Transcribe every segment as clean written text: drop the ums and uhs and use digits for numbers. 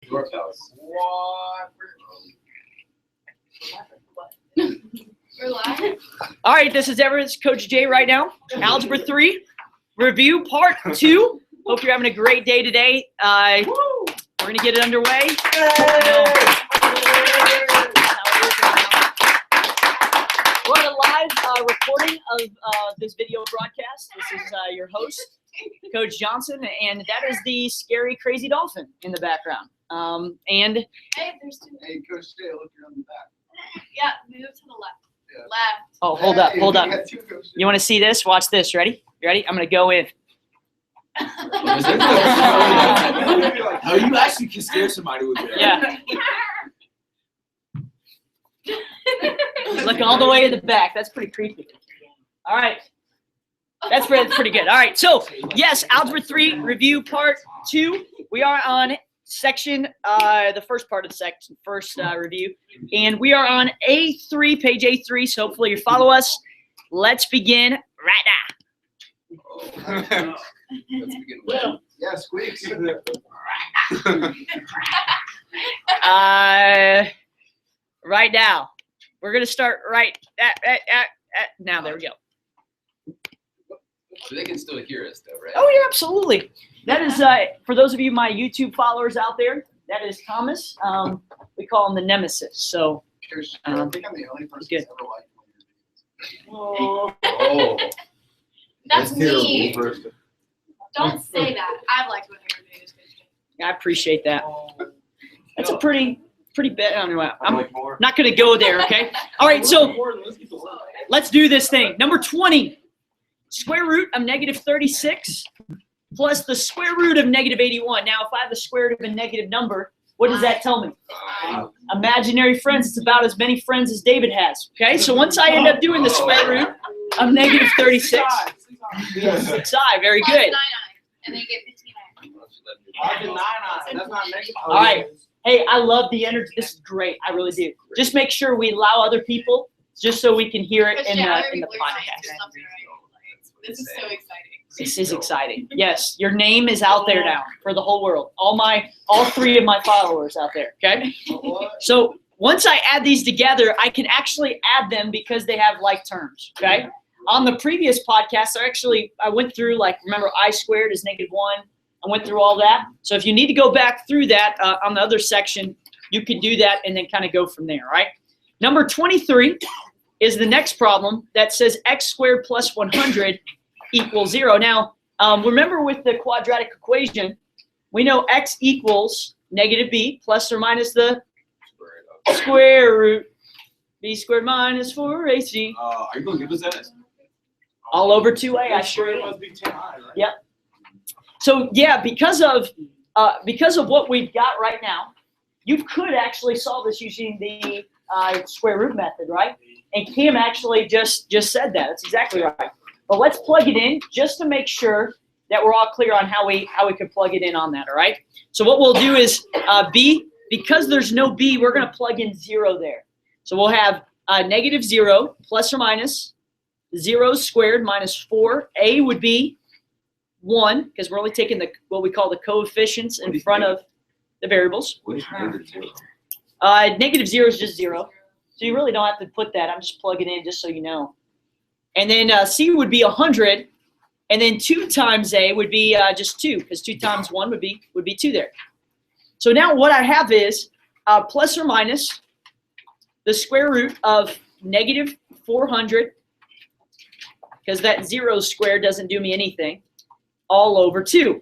Your house. What? We're live. All right, this is Everett's Coach Jay right now. Algebra 3 review part 2. Hope you're having a great day today. We're going to get it underway. We're on a live recording of this video broadcast. This is your host, Coach Johnson, and that is the scary, crazy dolphin in the background. And Hey, there's two. Hey, Coach Jay, look, you're on the back. Yeah, move to the left. Yeah. Left. oh, hold up. Hey, You you want to see this? Watch this. Ready? You ready? I'm going to go in. Oh, you actually can scare somebody with that. Yeah. Look all the way to the back. That's pretty creepy. All right. That's pretty good. All right. So, yes, Algebra 3 review part 2. We are on section, the first part of the section, first review. And we are on A3, page A3. So hopefully you follow us. Let's begin right now. Let's begin with yeah, squeaks. Right now. We're going to start right now. There we go. So they can still hear us, though, right? Oh, yeah, absolutely. That is, for those of you, my YouTube followers out there, that is Thomas. We call him the Nemesis. So, Coach, I think I'm the only person good. who's ever liked oh, Oh. That's me. First. Don't say that. I've liked what your videos. I appreciate that. That's a pretty bit. I don't know. I'm like more. not going to go there, okay? All right, so let's do this thing. Number 20, square root of negative 36 plus the square root of negative 81. Now, if I have the square root of a negative number, what does that tell me? Imaginary friends. It's about as many friends as David has, okay? So once I end up doing the square root of negative 36, 6i, very Plus good. 9i, and then you get 15i. All right. Hey, I love the energy. This is great. I really do. Just make sure we allow other people, just so we can hear it in the podcast. This is so exciting. This is exciting. Yes, your name is out there now for the whole world. All 3 of my followers out there. Okay. So once I add these together, I can actually add them because they have like terms. Okay. On the previous podcast, I went through, like, remember I squared is -1. I went through all that. So if you need to go back through that on the other section, you can do that and then kind of go from there, right? Number 23 is the next problem that says x squared plus 100 equals 0. Now, remember with the quadratic equation, we know x equals negative b plus or minus the square root b squared minus 4ac. Are you going to give us that? All over 2a, I sure am. Must be 10i, right? Yep. So yeah, because of what we've got right now, you could actually solve this using the square root method, right? And Kim actually just said that. That's exactly right. But let's plug it in just to make sure that we're all clear on how we can plug it in on that. All right. So what we'll do is b, because there's no b, we're going to plug in 0 there. So we'll have negative 0 plus or minus 0 squared minus 4. A would be 1, because we're only taking what we call the coefficients in front of the variables. What is negative 0? Negative 0 is just 0. So you really don't have to put that. I'm just plugging in just so you know. And then C would be 100. And then 2 times A would be just 2, because 2 times 1 would be 2 there. So now what I have is plus or minus the square root of negative 400, because that 0 squared doesn't do me anything, all over 2.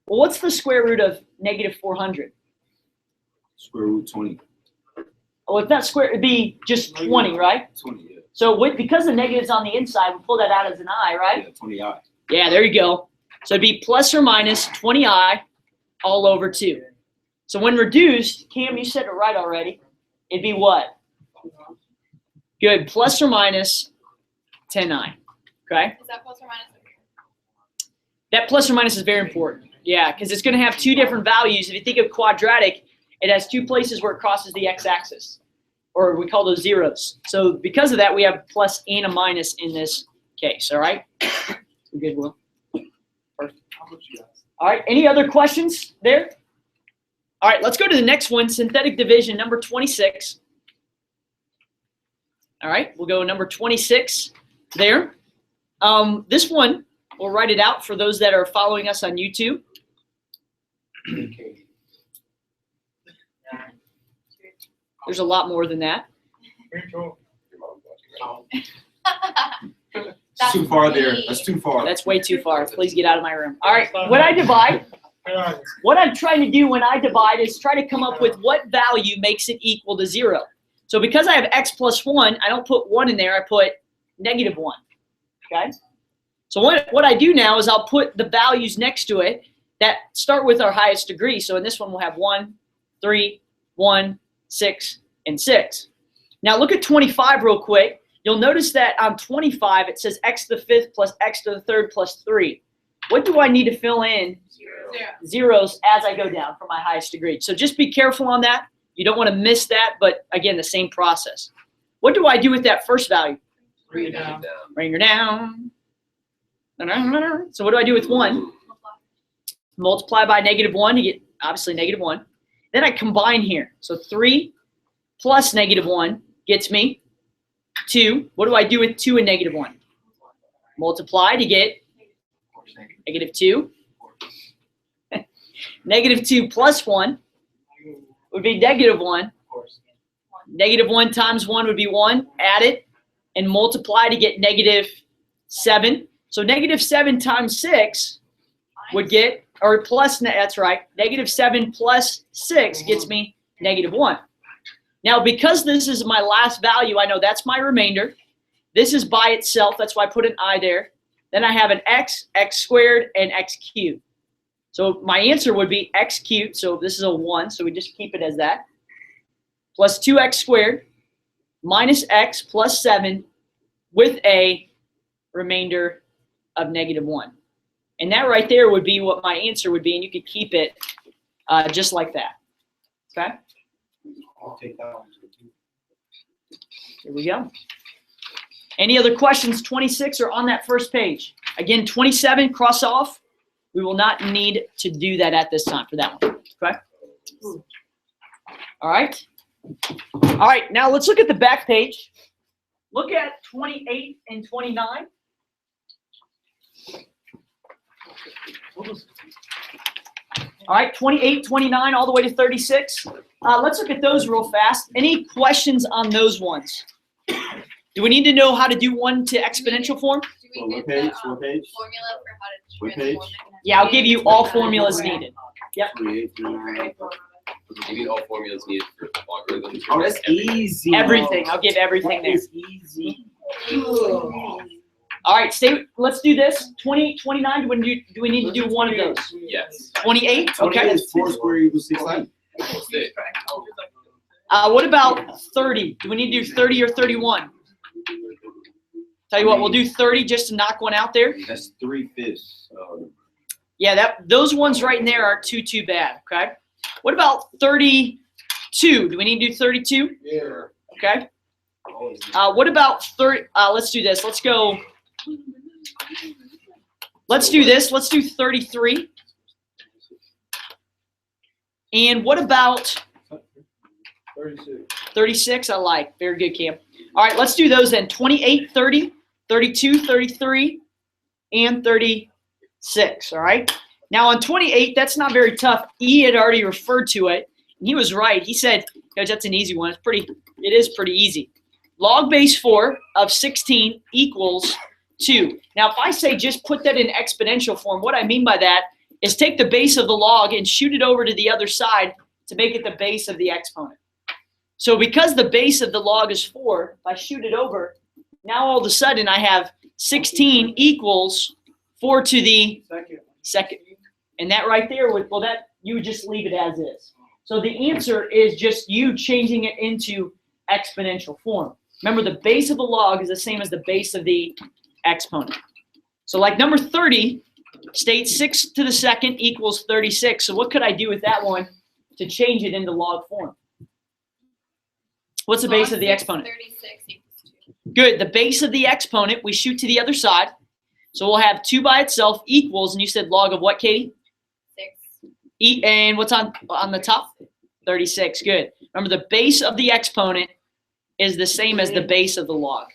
Well, what's the square root of negative 400? Square root 20. Well, if not square, it'd be just 20, right? 20, yeah. So because the negative's on the inside, we pull that out as an I, right? Yeah, 20i. Yeah, there you go. So it'd be plus or minus 20i all over 2. So when reduced, Cam, you said it right already. It'd be what? Good. Plus or minus 10i. Okay? Is that plus or minus? That plus or minus is very important. Yeah, because it's going to have 2 different values. If you think of quadratic, it has 2 places where it crosses the x-axis, or we call those zeros. So because of that, we have plus and a minus in this case. All right? We're good, Will. Perfect. All right. Any other questions there? All right, let's go to the next one, synthetic division, number 26. All right, we'll go number 26 there. This one, we'll write it out for those that are following us on YouTube. There's a lot more than that. That's too far there. That's too far. That's way too far. Please get out of my room. All right, when I divide, what I'm trying to do when I divide is try to come up with what value makes it equal to 0. So because I have x plus 1, I don't put 1 in there. I put -1. Okay? So what I do now is I'll put the values next to it that start with our highest degree. So in this one, we'll have 1, 3, 1, 6, and 6. Now look at 25 real quick. You'll notice that on 25, it says x to the 5th plus x to the 3rd plus 3. What do I need to fill in? Zeros as I go down from my highest degree. So just be careful on that. You don't want to miss that, but again, the same process. What do I do with that first value? Bring it down. Bring her down. So what do I do with 1? Multiply by -1 to get, obviously, -1. Then I combine here. So 3 plus -1 gets me 2. What do I do with 2 and -1? Multiply to get -2. -2 plus 1 would be -1. -1 times 1 would be 1. Add it and multiply to get -7. So -7 times 6 would get, or plus, that's right, -7 plus 6 gets me -1. Now, because this is my last value, I know that's my remainder. This is by itself. That's why I put an I there. Then I have an x, x squared, and x cubed. So my answer would be x cubed. So this is a 1, so we just keep it as that. Plus 2x squared minus x plus 7 with a remainder of -1. And that right there would be what my answer would be, and you could keep it just like that. Okay? I'll take that one. Here we go. Any other questions? 26 are on that first page. Again, 27, cross off. We will not need to do that at this time for that one. Okay? All right. All right, now let's look at the back page. Look at 28 and 29. All right, 28, 29, all the way to 36. Let's look at those real fast. Any questions on those ones? Do we need to know how to do one to exponential form? Do we What get page? the What page? formula for how to What transform page? it? Yeah, I'll give you all formulas needed. Yep. 28, 29. You need all formulas needed for logarithms. Oh, that's easy. Everything. I'll give everything That there. is easy. All right, let's do this. 20, 29, do we need to do one of those? Yes. 28? 28 Okay. is 4 squared equals 16. Stay. What about 30? Do we need to do 30 or 31? Tell you what, we'll do 30 just to knock one out there. That's 3/5. Yeah, those ones right in there aren't too bad, okay? What about 32? Do we need to do 32? Yeah. Okay. What about 30? Let's do this. Let's go. Let's do this. Let's do 33. And what about 36. 36? I like. Very good, Cam. All right, let's do those then. 28, 30, 32, 33, and 36. All right. Now on 28, that's not very tough. E had already referred to it, and he was right. He said, "Coach, that's an easy one. It is pretty easy. Log base 4 of 16 equals 2. Now, if I say just put that in exponential form, what I mean by that is take the base of the log and shoot it over to the other side to make it the base of the exponent. So because the base of the log is 4, if I shoot it over, now all of a sudden I have 16 equals 4 to the second. And that right there, you would just leave it as is. So the answer is just you changing it into exponential form. Remember, the base of the log is the same as the base of the exponent. So like number 30 states 6 to the second equals 36. So what could I do with that one to change it into log form? What's the base of the exponent? 36 equals 2. Good. The base of the exponent, we shoot to the other side. So we'll have 2 by itself equals, and you said log of what, Katie? 6. And what's on the top? 36. Good. Remember, the base of the exponent is the same as the base of the log.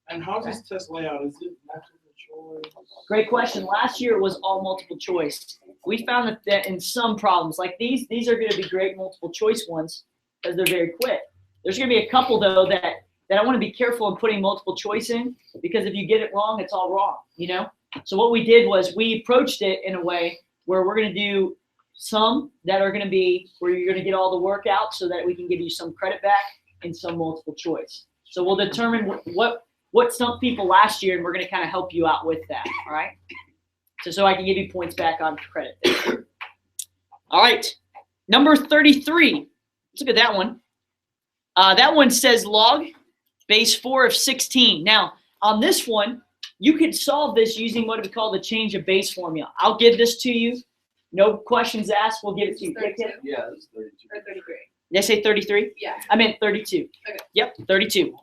And how's this test layout? Is it multiple choice? Great question. Last year it was all multiple choice. We found that in some problems, like these are going to be great multiple choice ones because they're very quick. There's going to be a couple, though, that I want to be careful in putting multiple choice in, because if you get it wrong, it's all wrong, you know? So what we did was we approached it in a way where we're going to do some that are going to be where you're going to get all the work out so that we can give you some credit back and some multiple choice. So we'll determine what stumped people last year, and we're going to kind of help you out with that, all right? So I can give you points back on credit. All right, number 33. Let's look at that one. That one says log base 4 of 16. Now, on this one, you could solve this using what we call the change of base formula. I'll give this to you. No questions asked. We'll give it to you. 32. Yeah, that's 32. Or 33. Did I say 33? Yeah. I meant 32. Okay. Yep, 32.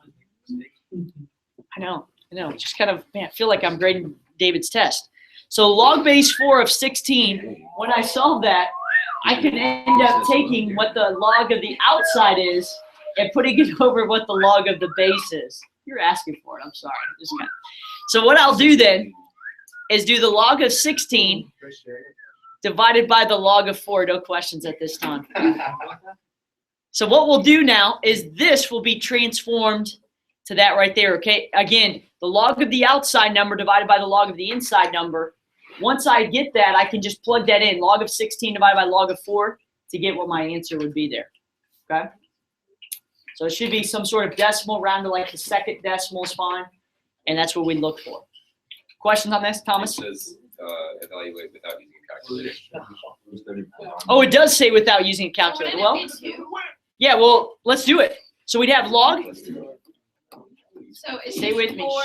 I know. Just kind of, man, I feel like I'm grading David's test. So log base 4 of 16, when I solve that, I can end up taking what the log of the outside is and putting it over what the log of the base is. You're asking for it. I'm sorry. So what I'll do then is do the log of 16 divided by the log of 4. No questions at this time. So what we'll do now is this will be transformed to that right there, okay? Again, the log of the outside number divided by the log of the inside number. Once I get that, I can just plug that in. Log of 16 divided by log of 4 to get what my answer would be there, okay? So it should be some sort of decimal, round to like the second decimal is fine, and that's what we look for. Questions on this, Thomas? It says evaluate without using a calculator. Oh, it does say without using a calculator. Well, yeah, well, let's do it. So we'd have log. So it's Stay with me. 4,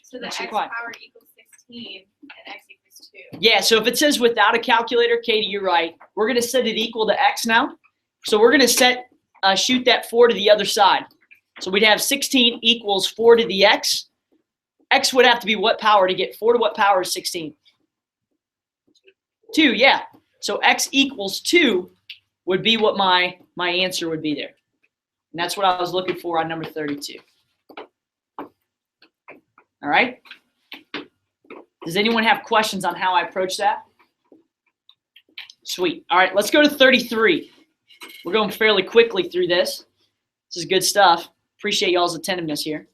so the Nice x and quiet. power equals 16 and x equals 2. Yeah, so if it says without a calculator, Katie, you're right. We're going to set it equal to x now. So we're going to shoot that 4 to the other side. So we'd have 16 equals 4 to the x. X would have to be what power to get 4 to what power is 16? 2, yeah. So x equals 2 would be what my answer would be there. And that's what I was looking for on number 32. All right? Does anyone have questions on how I approach that? Sweet. All right, let's go to 33. We're going fairly quickly through this. This is good stuff. Appreciate y'all's attentiveness here.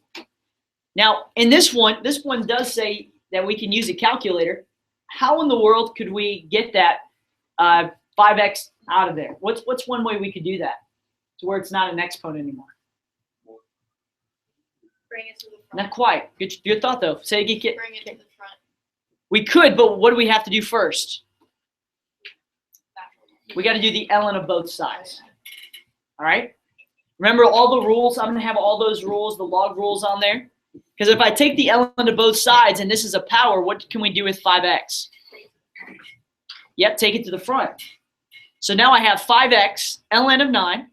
Now, in this one does say that we can use a calculator. How in the world could we get that 5x out of there? What's one way we could do that to where it's not an exponent anymore? Bring it to the front. Not quite. Good thought, though. Say Bring it to the front. we could, but what do we have to do first? We got to do the ln of both sides. All right? Remember all the rules? I'm going to have all those rules, the log rules on there. Because if I take the ln of both sides and this is a power, what can we do with 5x? Yep, take it to the front. So now I have 5x ln of 9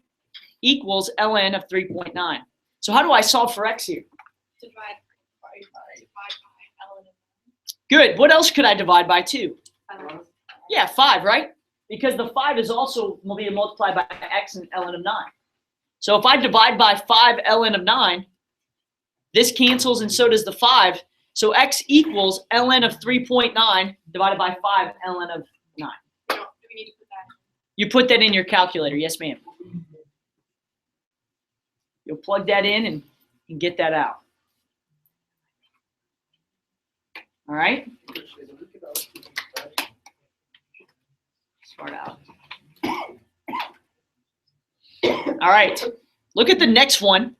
equals ln of 3.9. So how do I solve for x here? Divide by ln of Good. What else could I divide by 2? 5. Yeah, 5, right? Because the 5 is also will be multiplied by x and ln of 9. So if I divide by 5 ln of 9, this cancels and so does the 5. So x equals ln of 3.9 divided by 5 ln of 9. Do we need to put that? You put that in your calculator. Yes, ma'am. You'll plug that in and get that out. All right? Start out. All right. Look at the next one.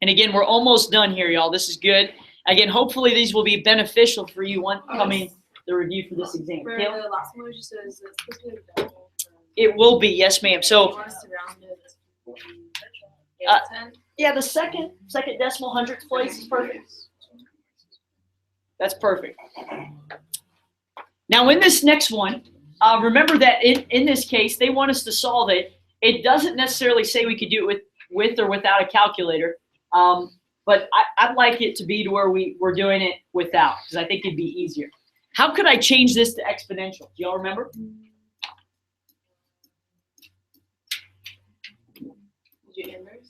And again, we're almost done here, y'all. This is good. Again, hopefully these will be beneficial for you when coming the review for this exam. For Caleb? the last one, just says it's supposed to be a double. It will be, yes, ma'am. So, yeah, the second decimal hundredths place is perfect. That's perfect. Now, in this next one, remember that in this case, they want us to solve it. It doesn't necessarily say we could do it with or without a calculator, but I'd like it to be to where we're doing it without, because I think it'd be easier. How could I change this to exponential? Do y'all remember?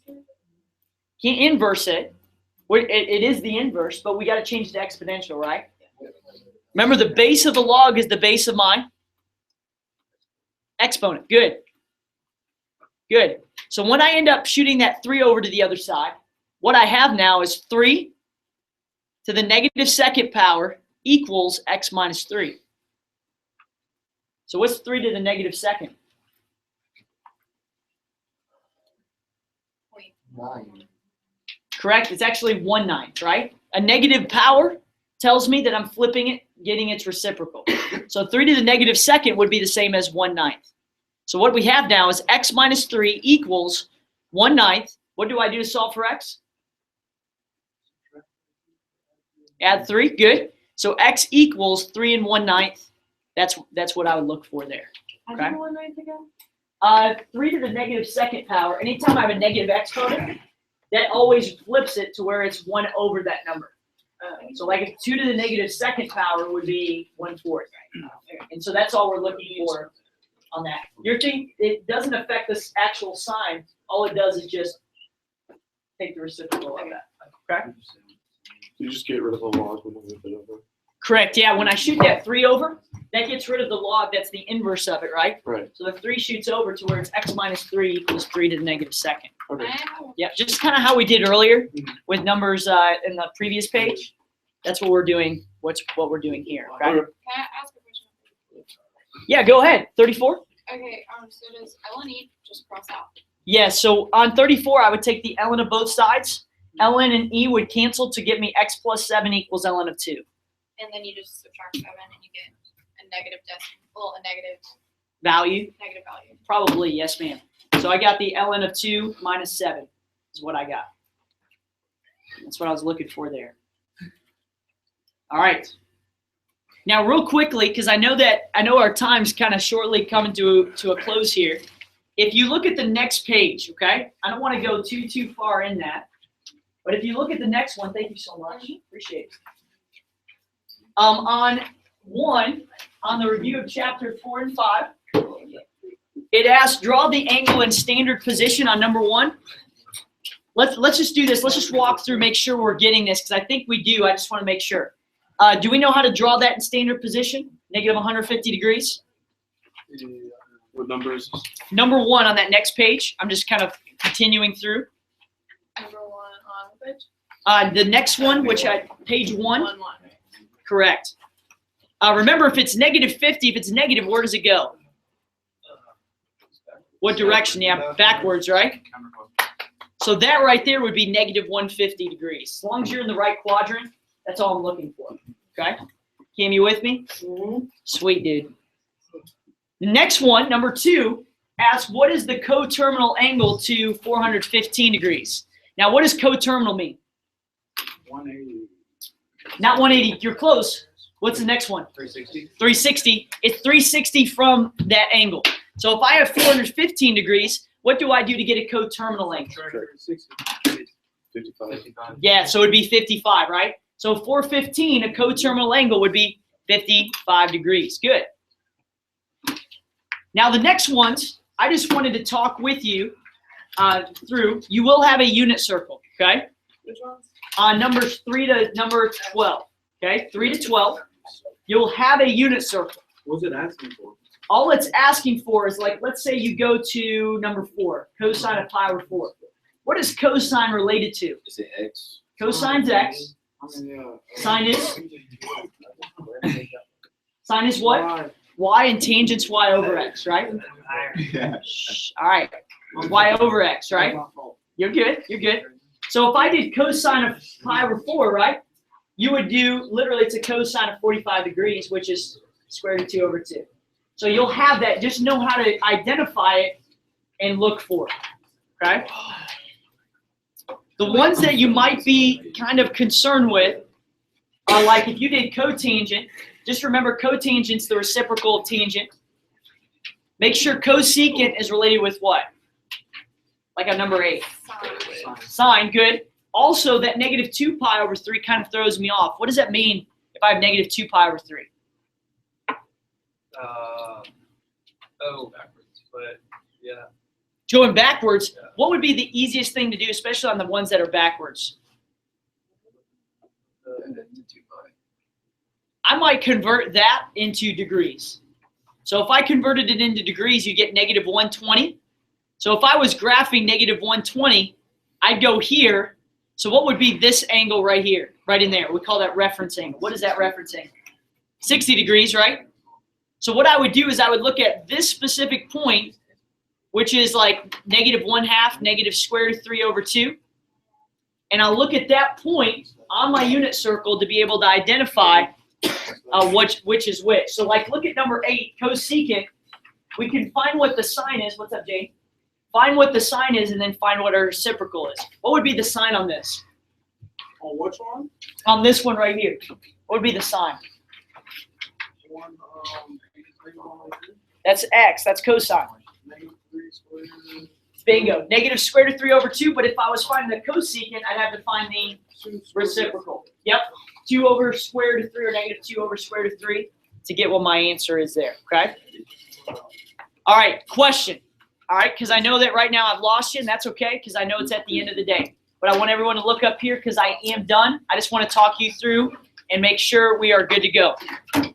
Can't inverse it. It is the inverse, but we got to change it to exponential, right? Remember, the base of the log is the base of my exponent. Good. Good. So when I end up shooting that 3 over to the other side, what I have now is 3 to the negative second power equals x minus 3. So what's 3 to the negative second? 0.9. Correct. It's actually 1/9, right? A negative power tells me that I'm flipping it, getting its reciprocal. So 3 to the negative second would be the same as 1/9. So what we have now is x minus 3 equals 1/9. What do I do to solve for x? Add 3. Good. So x equals 3 and 1/9. That's what I would look for there. Okay. 1/9 again? 3 to the negative second power. Anytime I have a negative exponent, that always flips it to where it's 1 over that number. So like if 2 to the negative second power would be 1/4. And so that's all we're looking for on that. Your thing, it doesn't affect this actual sign. All it does is just take the reciprocal of that. Okay? You just get rid of the log when you move it over. Correct. Yeah, when I shoot that 3 over, that gets rid of the log. That's the inverse of it, right? Right. So the 3 shoots over to where it's x minus 3 equals 3 to the negative second. Okay. Yeah, just kind of how we did earlier with numbers in the previous page. That's what we're doing. What we're doing here. Okay? Okay. Can I ask a question? Yeah, go ahead. 34. Okay, so does L and E just cross out? Yeah. So on 34, I would take the ln of both sides. Ln and e would cancel to get me x plus 7 equals ln of 2. And then you just subtract 7 and you get a negative decimal, a negative Value. value. Probably, yes, ma'am. So I got the ln of 2 minus 7 is what I got. That's what I was looking for there. All right. Now, real quickly, because I know our time's kind of shortly coming to a close here. If you look at the next page, okay? I don't want to go too far in that. But if you look at the next one, thank you so much. Appreciate it. On the review of chapter 4 and 5, it asks, draw the angle in standard position on number 1. Let's just do this. Let's just walk through, make sure we're getting this, because I think we do. I just want to make sure. Do we know how to draw that in standard position? Negative 150 degrees? What number is this? Number 1 on that next page. I'm just kind of continuing through. Number 1 on the page? The next one, which page 1. 1, 1. Correct. Remember, if it's negative 50, if it's negative, where does it go? What direction? Yeah, backwards, right? So that right there would be negative 150 degrees. As long as you're in the right quadrant, that's all I'm looking for. Okay? Cam, you with me? Sweet, dude. The next one, number 2, asks, what is the coterminal angle to 415 degrees? Now, what does coterminal mean? 180. Not 180. You're close. What's the next one? 360. 360. It's 360 from that angle. So if I have 415 degrees, what do I do to get a coterminal angle? 55. Yeah, so it would be 55, right? So 415, a coterminal angle would be 55 degrees. Good. Now the next ones, I just wanted to talk with you through. You will have a unit circle, okay? Which ones? On numbers 3 to number 12, okay? 3 to 12, you'll have a unit circle. What's it asking for? All it's asking for is, like, let's say you go to number 4, cosine of pi over 4. What is cosine related to? Is it X? Cosine's x. Sine is? Sine is what? Y, and tangent's y over x, right? All right. Y over x, right? You're good. You're good. So if I did cosine of pi over 4, right? You would do, literally, it's a cosine of 45 degrees, which is square root of 2 over 2. So you'll have that. Just know how to identify it and look for it, okay? The ones that you might be kind of concerned with are, like, if you did cotangent, just remember cotangent's the reciprocal of tangent. Make sure cosecant is related with what? Like on number 8. Sine, good. Also, that negative 2 pi over 3 kind of throws me off. What does that mean if I have negative 2 pi over 3? Backwards, but yeah. Going backwards, Yeah. what would be the easiest thing to do, especially on the ones that are backwards? I might convert that into degrees. So if I converted it into degrees, you get negative 120. So if I was graphing negative 120, I'd go here. So what would be this angle right here, right in there? We call that reference angle. What is that reference angle? 60 degrees, right? So what I would do is I would look at this specific point, which is like negative 1/2, negative square root of 3 over 2. And I'll look at that point on my unit circle to be able to identify which is which. So like look at number 8, cosecant. We can find what the sign is. What's up, Jane? Find what the sign is and then find what our reciprocal is. What would be the sign on this? On which one? On this one right here. What would be the sign? One, That's x. That's cosine. -3 squared. Bingo. Negative square root of 3 over 2. But if I was finding the cosecant, I'd have to find the reciprocal. Yep. 2 over square root of 3 or negative 2 over square root of 3 to get what my answer is there. Okay? All right. Question. All right, because I know that right now I've lost you, and that's okay because I know it's at the end of the day. But I want everyone to look up here because I am done. I just want to talk you through and make sure we are good to go.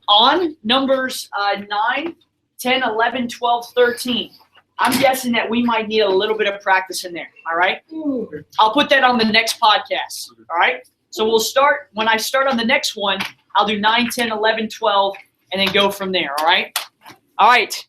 On numbers 9, 10, 11, 12, 13, I'm guessing that we might need a little bit of practice in there, all right? I'll put that on the next podcast, all right? So we'll start, when I start on the next one, I'll do 9, 10, 11, 12, and then go from there, all right? All right.